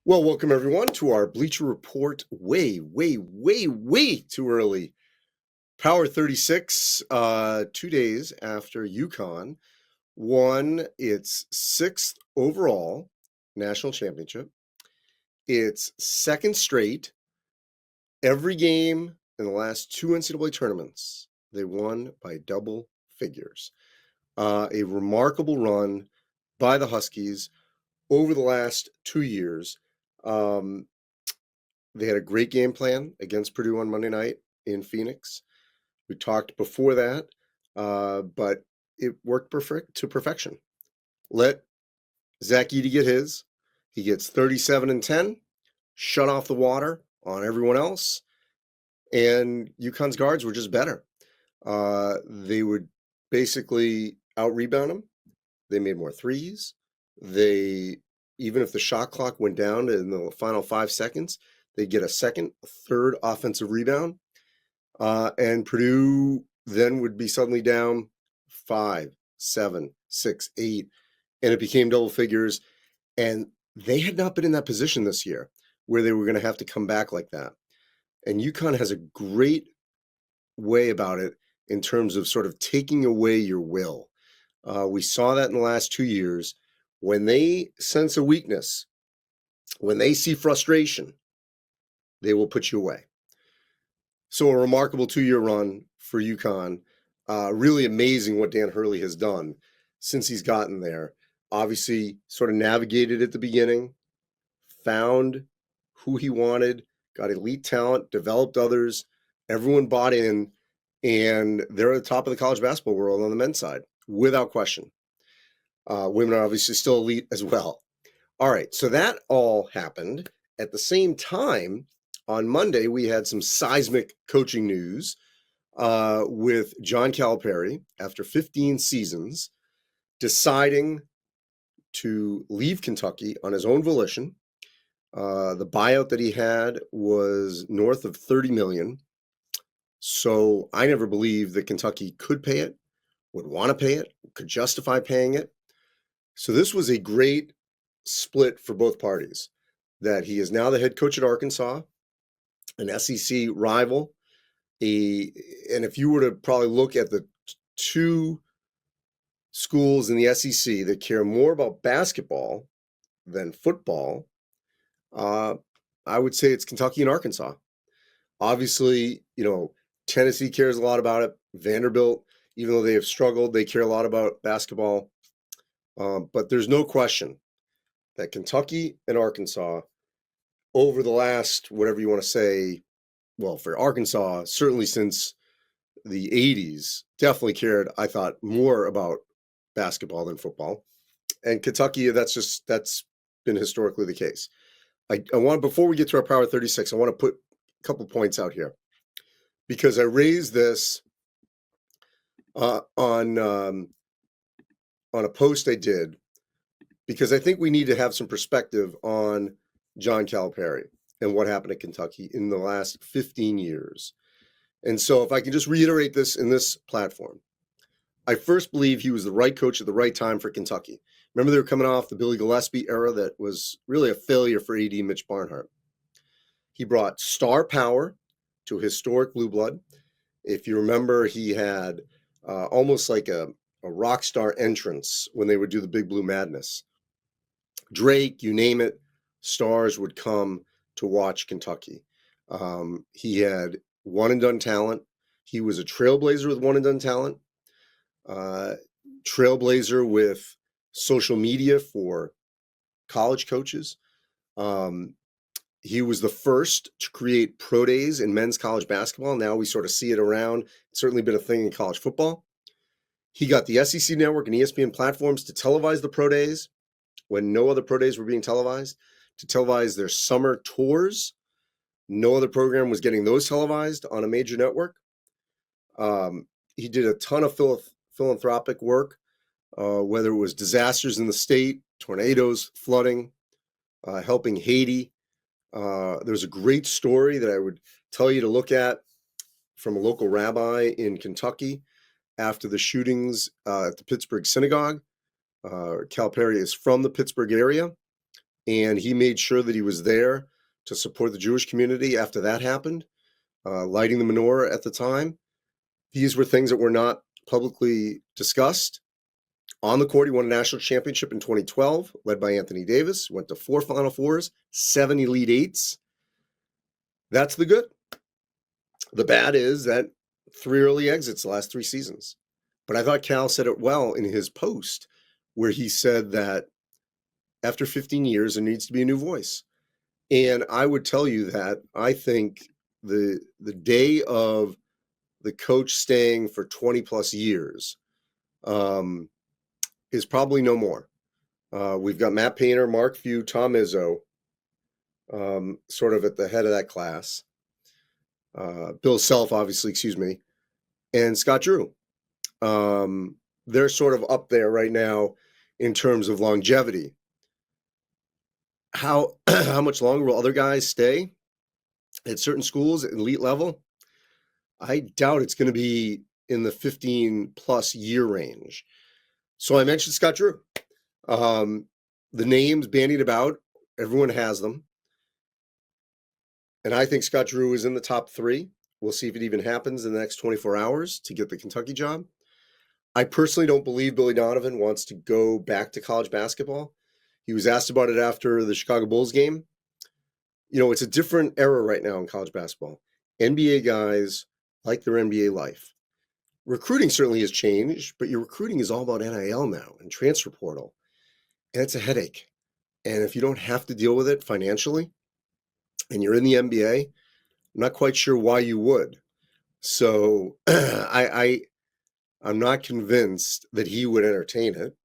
Well, welcome everyone to our Bleacher Report way too early. Power 36, 2 days after UConn won its sixth overall national championship. Its second straight. Every game in the last two NCAA tournaments, they won by double figures. A remarkable run by the Huskies over the last 2 years. They had a great game plan against Purdue on Monday night in Phoenix. We talked before that, but it worked to perfection. Let Zach Edey get his. He gets 37 and 10, shut off the water on everyone else, and UConn's guards were just better. They would basically out-rebound him. They made more threes. Even if the shot clock went down in the final 5 seconds, they'd get a second, a third offensive rebound. And Purdue then would be suddenly down 5, 7, 6, 8, and it became double figures. And they had not been in that position this year where they were going to have to come back like that. And UConn has a great way about it in terms of sort of taking away your will. We saw that in the last 2 years. When they sense a weakness, when they see frustration, they will put you away. So a remarkable 2-year run for UConn. Really amazing what Dan Hurley has done since he's gotten there. Obviously, sort of navigated at the beginning, found who he wanted, got elite talent, developed others. Everyone bought in, and they're at the top of the college basketball world on the men's side, without question. Women are obviously still elite as well. All right, so that all happened. At the same time, on Monday, we had some seismic coaching news with John Calipari, after 15 seasons, deciding to leave Kentucky on his own volition. The buyout that he had was north of $30 million. So I never believed that Kentucky could pay it, would want to pay it, could justify paying it. So this was a great split for both parties, that he is now the head coach at Arkansas, an SEC rival. And if you were to probably look at the two schools in the SEC that care more about basketball than football, I would say it's Kentucky and Arkansas. Obviously, Tennessee cares a lot about it. Vanderbilt, even though they have struggled, they care a lot about basketball. But there's no question that Kentucky and Arkansas, over the last, whatever you want to say, well, for Arkansas, certainly since the 80s, definitely cared, I thought, more about basketball than football. And Kentucky, that's been historically the case. I want, before we get to our Power 36, I want to put a couple points out here, because I raised this on a post I did, because I think we need to have some perspective on John Calipari and what happened at Kentucky in the last 15 years. And so if I can just reiterate this in this platform, I first believe he was the right coach at the right time for Kentucky. Remember, they were coming off the Billy Gillispie era that was really a failure for AD Mitch Barnhart. He brought star power to a historic blue blood. If you remember, he had almost like a rock star entrance when they would do the Big Blue Madness. Drake, you name it, stars would come to watch Kentucky. He had one-and-done talent. He was a trailblazer with one-and-done talent. Trailblazer with social media for college coaches. He was the first to create pro days in men's college basketball. Now we sort of see it around. It's certainly been a thing in college football. He got the SEC Network and ESPN platforms to televise the pro days when no other pro days were being televised, to televise their summer tours. No other program was getting those televised on a major network. He did a ton of philanthropic work, whether it was disasters in the state, tornadoes, flooding, helping Haiti. There's a great story that I would tell you to look at from a local rabbi in Kentucky after the shootings at the Pittsburgh synagogue. Calipari is from the Pittsburgh area. and he made sure that he was there to support the Jewish community after that happened, lighting the menorah at the time. These were things that were not publicly discussed. On the court, he won a national championship in 2012, led by Anthony Davis, went to 4 Final Fours, 7 Elite Eights. That's the good. The bad is that 3 early exits the last 3 seasons. But I thought Cal said it well in his post, where he said that after 15 years, there needs to be a new voice. And I would tell you that I think the day of the coach staying for 20 plus years is probably no more. We've got Matt Painter, Mark Few, Tom Izzo, sort of at the head of that class. Bill Self, obviously, and Scott Drew. They're sort of up there right now in terms of longevity. How much longer will other guys stay at certain schools at elite level? I doubt it's going to be in the 15 plus year range. So I mentioned Scott Drew. The names bandied about, everyone has them. And I think Scott Drew is in the top 3. We'll see if it even happens in the next 24 hours to get the Kentucky job. I personally don't believe Billy Donovan wants to go back to college basketball. He was asked about it after the Chicago Bulls game. You know, it's a different era right now in college basketball. NBA guys like their NBA life. Recruiting certainly has changed, but your recruiting is all about NIL now and transfer portal. And it's a headache. And if you don't have to deal with it financially and you're in the NBA, I'm not quite sure why you would. So I'm not convinced that he would entertain it.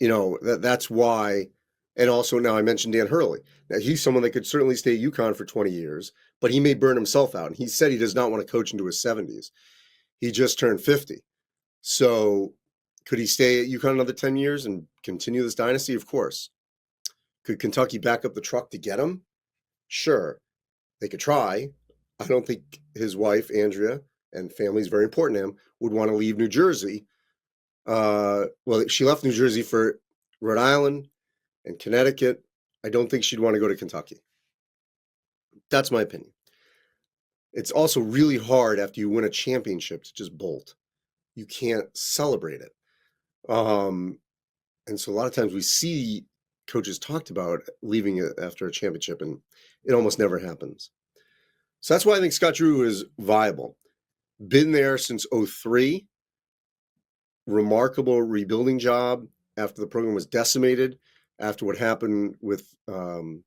That's why. And also now I mentioned Dan Hurley. Now he's someone that could certainly stay at UConn for 20 years, but he may burn himself out. And he said he does not want to coach into his 70s. He just turned 50. So could he stay at UConn another 10 years and continue this dynasty? Of course. Could Kentucky back up the truck to get him? Sure. They could try. I don't think his wife, Andrea, and family is very important to him, would want to leave New Jersey. She left New Jersey for Rhode Island and Connecticut. I don't think she'd want to go to Kentucky. That's my opinion. It's also really hard after you win a championship to just bolt. You can't celebrate it. And so a lot of times we see coaches talked about leaving it after a championship, and it almost never happens. So that's why I think Scott Drew is viable. Been there since 2003. Remarkable rebuilding job after the program was decimated, after what happened with the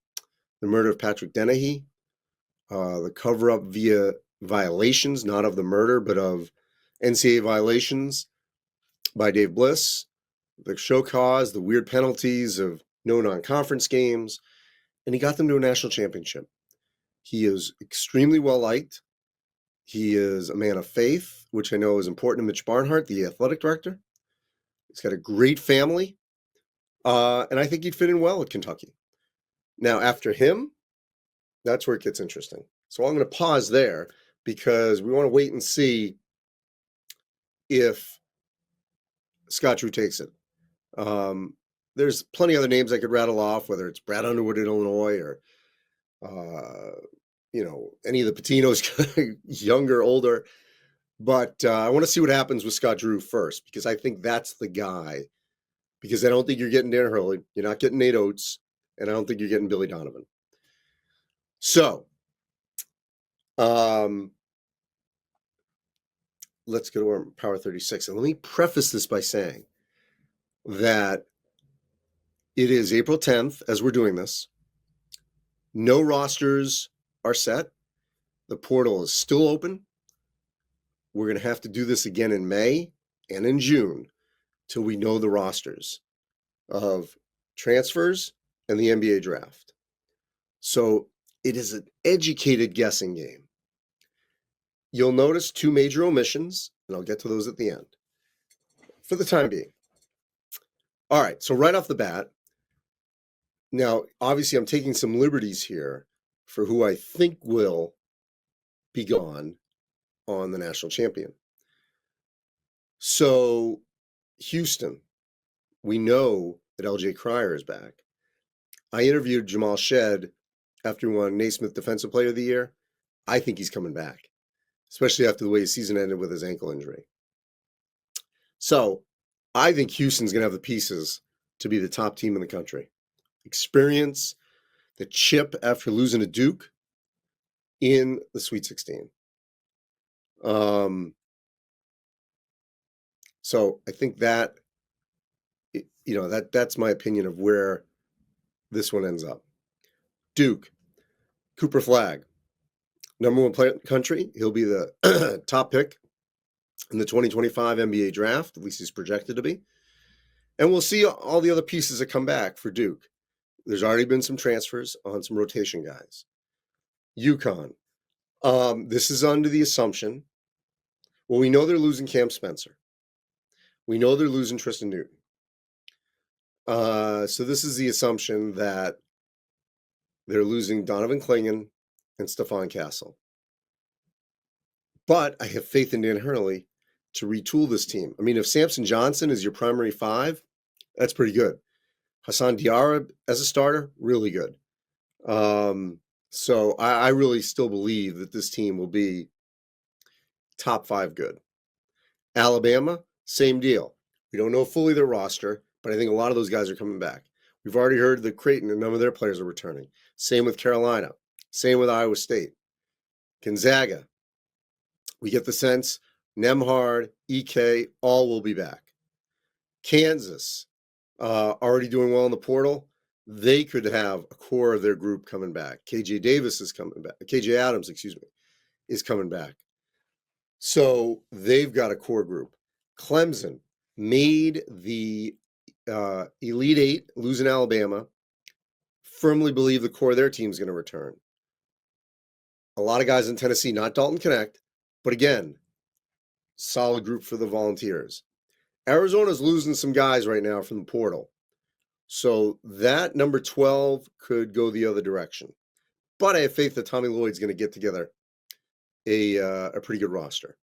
murder of Patrick Dennehy, the cover-up via violations, not of the murder, but of NCAA violations by Dave Bliss, the show cause, the weird penalties of no non-conference games, and he got them to a national championship. He is extremely well-liked. He is a man of faith, which I know is important to Mitch Barnhart, the athletic director. He's got a great family, and I think he'd fit in well at Kentucky. Now, after him, that's where it gets interesting. So I'm going to pause there because we want to wait and see if Scott Drew takes it. There's plenty of other names I could rattle off, whether it's Brad Underwood in Illinois or, any of the Patinos, younger, older. But I want to see what happens with Scott Drew first, because I think that's the guy. Because I don't think you're getting Dan Hurley. You're not getting Nate Oates. And I don't think you're getting Billy Donovan. So, let's go to our Power 36. And let me preface this by saying that it is April 10th as we're doing this. No rosters are set. The portal is still open. We're going to have to do this again in May and in June till we know the rosters of transfers and the NBA draft. So it is an educated guessing game. You'll notice 2 major omissions, and I'll get to those at the end for the time being. All right, so right off the bat, now, obviously, I'm taking some liberties here for who I think will be gone on the national champion. So, Houston, we know that LJ Cryer is back. I interviewed Jamal Shed after he won Naismith Defensive Player of the Year. I think he's coming back, especially after the way his season ended with his ankle injury. So I think Houston's going to have the pieces to be the top team in the country. Experience, the chip after losing to Duke in the Sweet 16. So I think that, that's my opinion of where this one ends up. Duke, Cooper Flagg, number one player in the country. He'll be the top pick in the 2025 NBA draft, at least he's projected to be. And we'll see all the other pieces that come back for Duke. There's already been some transfers on some rotation guys. UConn. This is under the assumption, well, we know they're losing Cam Spencer. We know they're losing Tristan Newton. So this is the assumption that they're losing Donovan Clingan and Stephon Castle. But I have faith in Dan Hurley to retool this team. I mean, if Samson Johnson is your primary five, that's pretty good. Hassan Diarra as a starter, really good. So I really still believe that this team will be top five good. Alabama, same deal. We don't know fully their roster, but I think a lot of those guys are coming back. We've already heard that Creighton and none of their players are returning. Same with Carolina. Same with Iowa State. Gonzaga. We get the sense Nemhard, EK, all will be back. Kansas, already doing well in the portal. They could have a core of their group coming back. KJ Davis is coming back. KJ Adams, is coming back. So they've got a core group. Clemson made the Elite Eight, losing Alabama. Firmly believe the core of their team is going to return. A lot of guys in Tennessee, not Dalton Connect, but again, solid group for the Volunteers. Arizona's losing some guys right now from the portal. So that number 12 could go the other direction. But I have faith that Tommy Lloyd's going to get together a pretty good roster.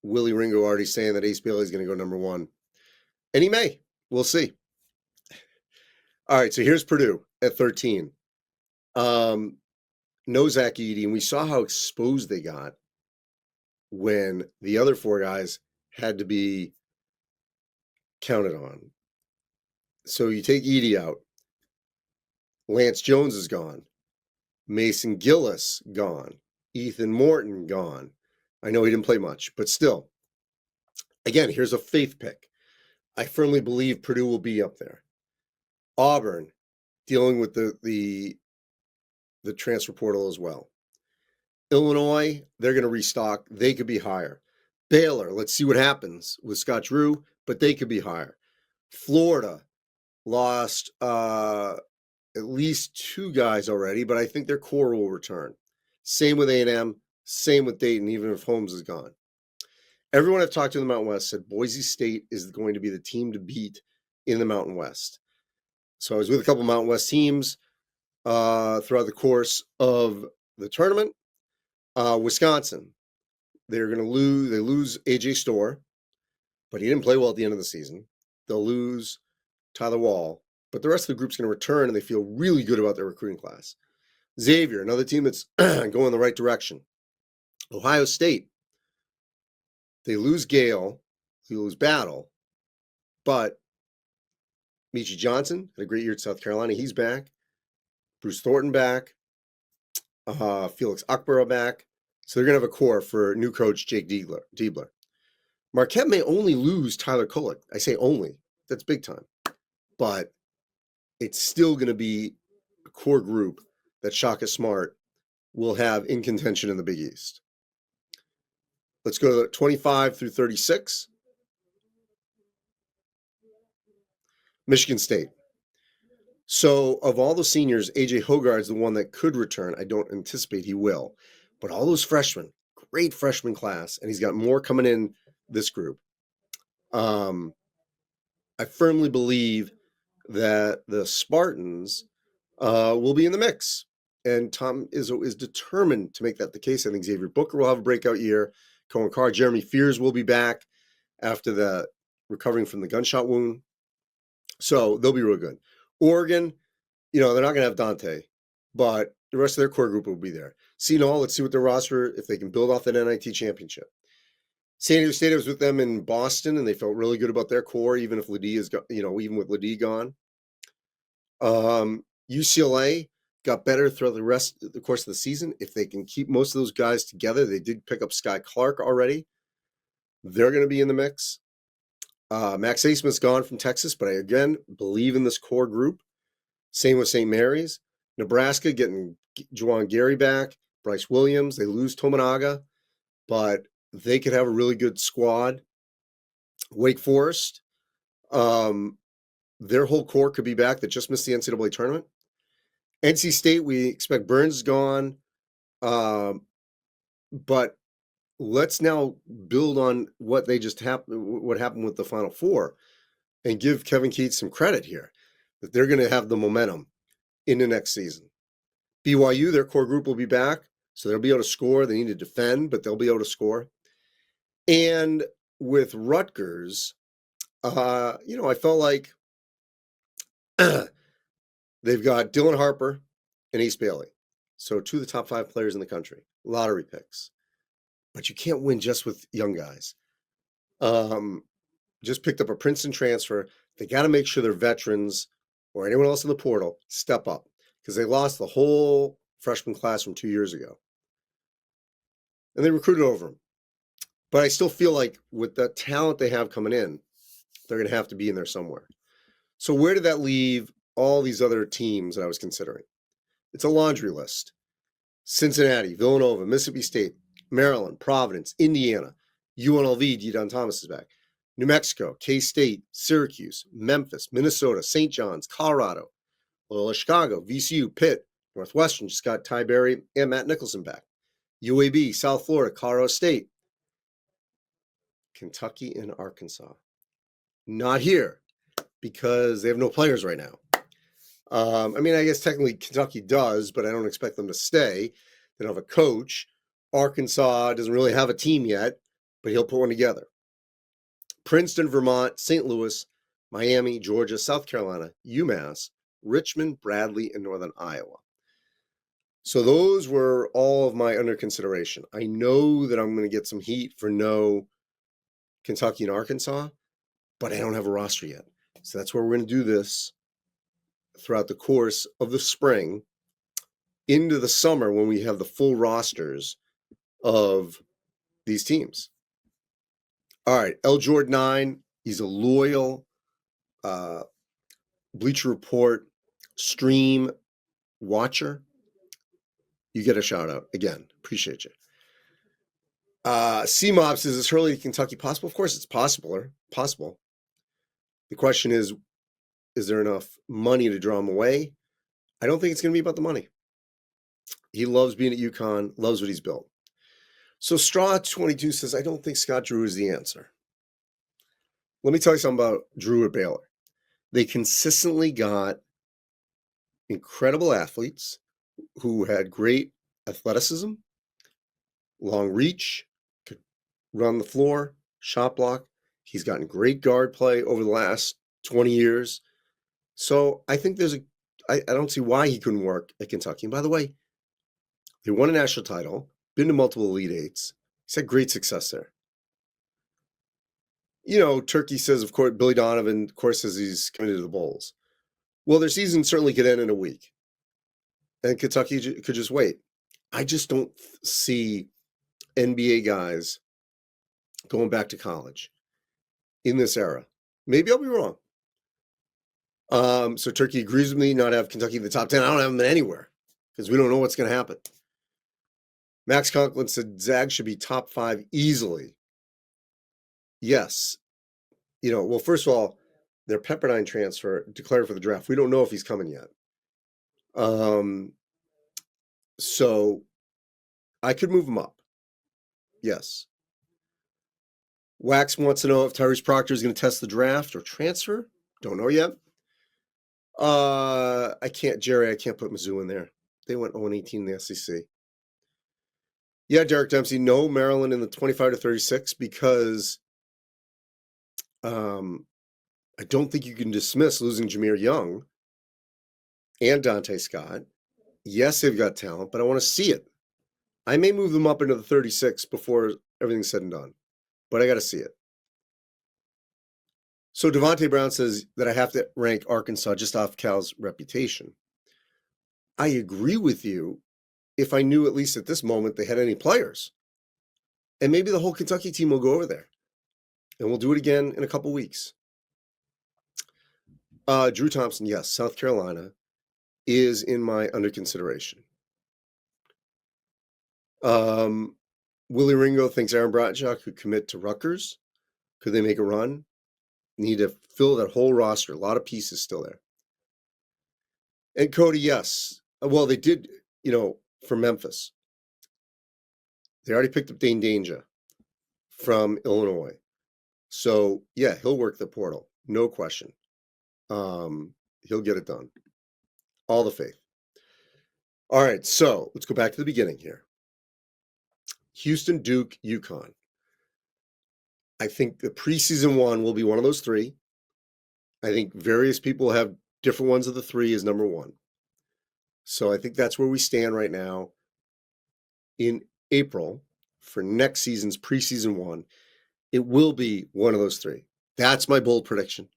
Willie Ringo already saying that Ace Bailey is going to go number one. And he may. We'll see. All right, so here's Purdue at 13. No Zach Edey, and we saw how exposed they got when the other four guys had to be counted on. So you take Edey out. Lance Jones is gone. Mason Gillis gone. Ethan Morton gone. I know he didn't play much, but still. Again, here's a faith pick. I firmly believe Purdue will be up there. Auburn, dealing with the transfer portal as well. Illinois, they're going to restock. They could be higher. Baylor, let's see what happens with Scott Drew, but they could be higher. Florida lost at least two guys already, but I think their core will return. Same with A&M, same with Dayton, even if Holmes is gone. Everyone I've talked to in the Mountain West said Boise State is going to be the team to beat in the Mountain West. So I was with a couple Mountain West teams throughout the course of the tournament. Wisconsin, they're going to lose. They lose AJ Storr, but he didn't play well at the end of the season. They'll lose Tyler Wall, but the rest of the group's going to return, and they feel really good about their recruiting class. Xavier, another team that's going in the right direction. Ohio State, they lose Gale, they lose Battle, but Michi Johnson had a great year at South Carolina. He's back. Bruce Thornton back. Felix Akbara back. So they're going to have a core for new coach Jake Diebler. Marquette may only lose Tyler Kolek. I say only. That's big time. But it's still going to be a core group that Shaka Smart will have in contention in the Big East. Let's go to 25 through 36. Michigan State. So of all the seniors, AJ Hogarth's the one that could return. I don't anticipate he will. But all those freshmen, great freshman class, and he's got more coming in this group. I firmly believe that the Spartans will be in the mix. And Tom Izzo is determined to make that the case. I think Xavier Booker will have a breakout year. Cohen Carr. Jeremy Fears will be back after the recovering from the gunshot wound. So they'll be real good. Oregon, they're not going to have Dante, but the rest of their core group will be there. Seton, let's see what their roster, if they can build off that NIT championship. San Diego State, I was with them in Boston, and they felt really good about their core, even if Ledee is, even with Ledee gone. UCLA got better throughout the course of the season. If they can keep most of those guys together, they did pick up Sky Clark already. They're going to be in the mix. Max Asmus gone from Texas, but I, again, believe in this core group. Same with St. Mary's. Nebraska getting Juwan Gary back, Bryce Williams. They lose Tominaga, but they could have a really good squad. Wake Forest, their whole core could be back that just missed the NCAA tournament. NC State, we expect Burns gone, but let's now build on what happened with the Final Four, and give Kevin Keatts some credit here, that they're going to have the momentum in the next season. BYU, their core group will be back, so they'll be able to score. They need to defend, but they'll be able to score. And with Rutgers, I felt like they've got Dylan Harper and Ace Bailey. So 2 of the top 5 players in the country, lottery picks. But you can't win just with young guys. Just picked up a Princeton transfer. They got to make sure their veterans or anyone else in the portal step up, because they lost the whole freshman class from 2 years ago. And they recruited over them. But I still feel like with the talent they have coming in, they're going to have to be in there somewhere. So where did that leave all these other teams that I was considering? It's a laundry list. Cincinnati, Villanova, Mississippi State, Maryland, Providence, Indiana, UNLV, Deon Thomas is back, New Mexico, K-State, Syracuse, Memphis, Minnesota, St. John's, Colorado, Loyola Chicago, VCU, Pitt, Northwestern just got Ty Berry and Matt Nicholson back, UAB, South Florida, Colorado State, Kentucky, and Arkansas. Not here because they have no players right now. I guess technically Kentucky does, but I don't expect them to stay. They don't have a coach. Arkansas doesn't really have a team yet, but he'll put one together. Princeton, Vermont, St. Louis, Miami, Georgia, South Carolina, UMass, Richmond, Bradley, and Northern Iowa. So those were all of my under consideration. I know that I'm going to get some heat for no Kentucky and Arkansas, but I don't have a roster yet. So that's where we're going to do this throughout the course of the spring into the summer, when we have the full rosters of these teams. All right, L. Jordan 9, he's a loyal Bleacher Report stream watcher. You get a shout out. Again, appreciate you. C-Mob says, is Hurley to Kentucky possible? Of course it's possible. The question is there enough money to draw him away? I don't think it's going to be about the money. He loves being at UConn, loves what he's built. So Straw22 says, I don't think Scott Drew is the answer. Let me tell you something about Drew at Baylor. They consistently got incredible athletes who had great athleticism, long reach, could run the floor, shot block. He's gotten great guard play over the last 20 years. So I think I don't see why he couldn't work at Kentucky. And by the way, they won a national title, been to multiple Elite Eights. He's had great success there. Turkey says, of course, Billy Donovan, of course, says he's committed to the Bulls. Well, their season certainly could end in a week. And Kentucky could just wait. I just don't see NBA guys going back to college in this era. Maybe I'll be wrong. So Turkey agrees with me not have Kentucky in the top 10. I don't have them anywhere because we don't know what's going to happen. Max Conklin said Zag should be top 5 easily. Yes. Well, first of all, their Pepperdine transfer declared for the draft. We don't know if he's coming yet. So I could move him up. Yes. Wax wants to know if Tyrese Proctor is going to test the draft or transfer. Don't know yet. I can't put Mizzou in there. They went 0-18 in the SEC. Yeah, Derek Dempsey, no Maryland in the 25 to 36 because I don't think you can dismiss losing Jameer Young and Dante Scott. Yes, they've got talent, but I want to see it. I may move them up into the 36 before everything's said and done, but I got to see it. So Devontae Brown says that I have to rank Arkansas just off Cal's reputation. I agree with you if I knew at least at this moment they had any players. And maybe the whole Kentucky team will go over there. And we'll do it again in a couple weeks. Drew Thompson, yes, South Carolina is in my under consideration. Willie Ringo thinks Aaron Bradshaw could commit to Rutgers. Could they make a run? Need to fill that whole roster. A lot of pieces still there. And Cody, yes. Well, they did, for Memphis. They already picked up Dane Danger from Illinois. So, yeah, he'll work the portal. No question. He'll get it done. All the faith. All right, so let's go back to the beginning here. Houston, Duke, UConn. I think the preseason one will be one of those three. I think various people have different ones of the three as number one. So I think that's where we stand right now. In April, for next season's preseason one, it will be one of those three. That's my bold prediction.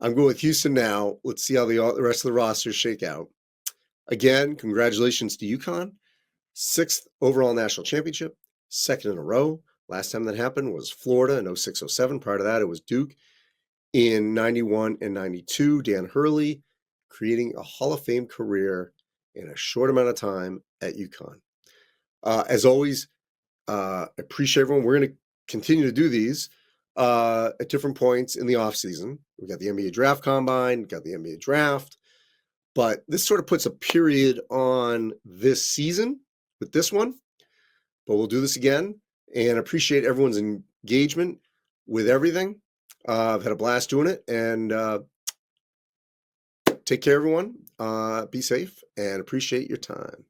I'm going with Houston now. Let's see how the rest of the rosters shake out. Again, congratulations to UConn. 6th overall national championship, 2nd in a row. Last time that happened was Florida in 06-07. Prior to that, it was Duke in 91 and 92. Dan Hurley creating a Hall of Fame career in a short amount of time at UConn. As always, appreciate everyone. We're going to continue to do these at different points in the offseason. We got the NBA Draft Combine, got the NBA Draft. But this sort of puts a period on this season with this one. But we'll do this again and appreciate everyone's engagement with everything. I've had a blast doing it. And take care, everyone. Be safe and appreciate your time.